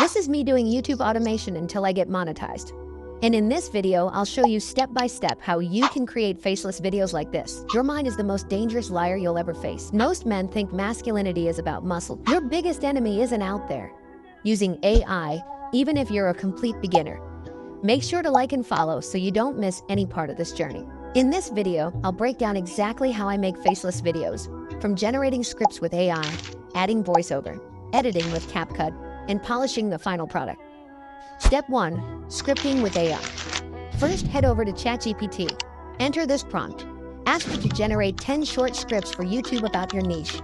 This is me doing YouTube automation until I get monetized. And in this video, I'll show you step by step how you can create faceless videos like this. Your mind is the most dangerous liar you'll ever face. Most men think masculinity is about muscle. Your biggest enemy isn't out there. Using AI, even if you're a complete beginner. Make sure to like and follow so you don't miss any part of this journey. In this video, I'll break down exactly how I make faceless videos, from generating scripts with AI, adding voiceover, editing with CapCut, and polishing the final product. Step 1. Scripting with AI. First, head over to ChatGPT. Enter this prompt. Ask it to generate 10 short scripts for YouTube about your niche.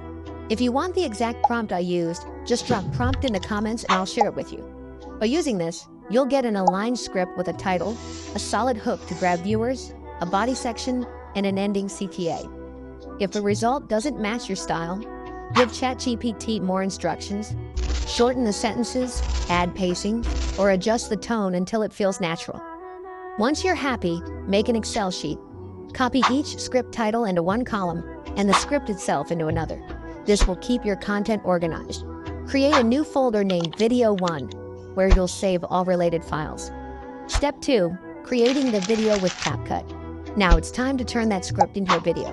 If you want the exact prompt I used, just drop prompt in the comments and I'll share it with you. By using this, you'll get an aligned script with a title, a solid hook to grab viewers, a body section, and an ending CTA. If the result doesn't match your style, give ChatGPT more instructions, shorten the sentences, add pacing, or adjust the tone until it feels natural. Once you're happy, make an Excel sheet. Copy each script title into one column and the script itself into another. This will keep your content organized. Create a new folder named Video 1, where you'll save all related files. Step 2. Creating the video with CapCut. Now it's time to turn that script into a video.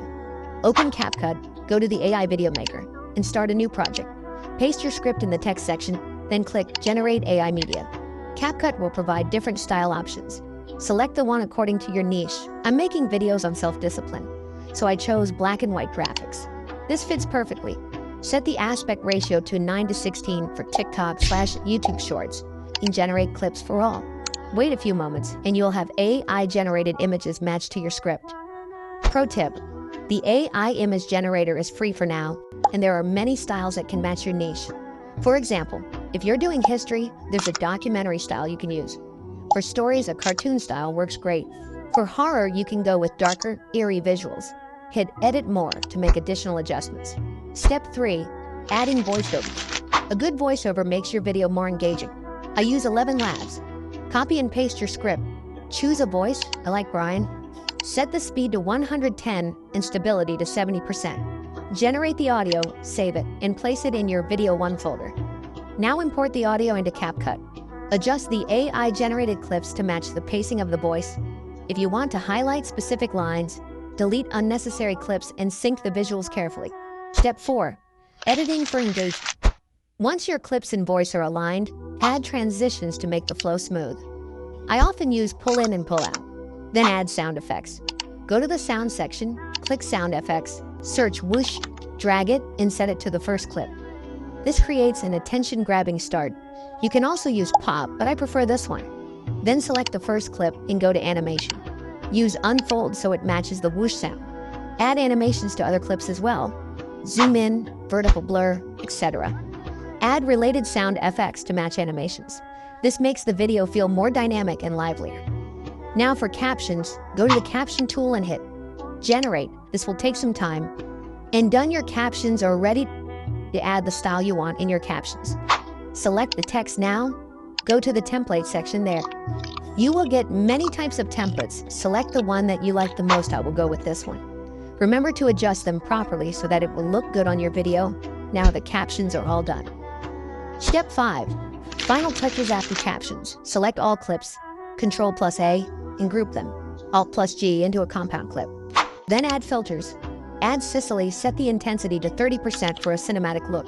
Open CapCut, go to the AI Video Maker, and start a new project. Paste your script in the text section, then click Generate AI Media. CapCut will provide different style options. Select the one according to your niche. I'm making videos on self-discipline, so I chose black and white graphics. This fits perfectly. Set the aspect ratio to 9:16 for TikTok/YouTube Shorts and generate clips for all. Wait a few moments and you'll have AI-generated images matched to your script. Pro tip: the AI image generator is free for now, and there are many styles that can match your niche. For example, if you're doing history, there's a documentary style you can use. For stories, a cartoon style works great. For horror, you can go with darker, eerie visuals. Hit Edit More to make additional adjustments. Step 3. Adding voiceover. A good voiceover makes your video more engaging. I use 11 Labs. Copy and paste your script. Choose a voice, I like Brian. Set the speed to 110 and stability to 70%. Generate the audio, save it, and place it in your Video 1 folder. Now import the audio into CapCut. Adjust the AI-generated clips to match the pacing of the voice. If you want to highlight specific lines, delete unnecessary clips and sync the visuals carefully. Step 4. Editing for engagement. Once your clips and voice are aligned, add transitions to make the flow smooth. I often use pull in and pull out, then add sound effects. Go to the sound section, click Sound Effects, search whoosh, drag it, and set it to the first clip. This creates an attention-grabbing start. You can also use pop, but I prefer this one. Then select the first clip and go to animation. Use unfold so it matches the whoosh sound. Add animations to other clips as well. Zoom in, vertical blur, etc. Add related sound effects to match animations. This makes the video feel more dynamic and livelier. Now for captions, go to the caption tool and hit Generate. This will take some time. And done, your captions are ready to add the style you want in your captions. Select the text now. Go to the template section there. You will get many types of templates. Select the one that you like the most. I will go with this one. Remember to adjust them properly so that it will look good on your video. Now the captions are all done. Step 5. Final touches after captions. Select all clips, Ctrl+A, and group them, Alt+G into a compound clip. Then add filters. Add Sicily, set the intensity to 30% for a cinematic look.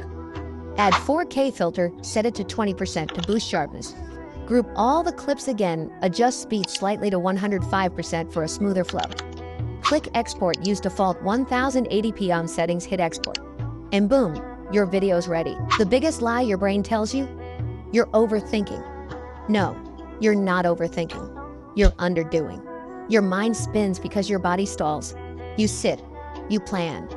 Add 4K filter, set it to 20% to boost sharpness. Group all the clips again, adjust speed slightly to 105% for a smoother flow. Click Export, use default 1080p on settings, hit Export. And boom, your video's ready. The biggest lie your brain tells you? You're overthinking. No, you're not overthinking. You're underdoing. Your mind spins because your body stalls. You sit, you plan.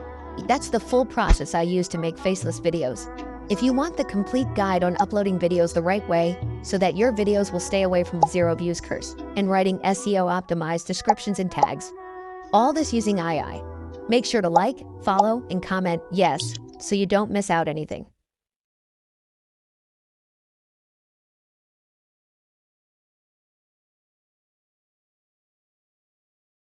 That's the full process I use to make faceless videos. If you want the complete guide on uploading videos the right way, so that your videos will stay away from the 0 views curse, and writing SEO-optimized descriptions and tags, all this using AI, make sure to like, follow, and comment yes, so you don't miss out anything.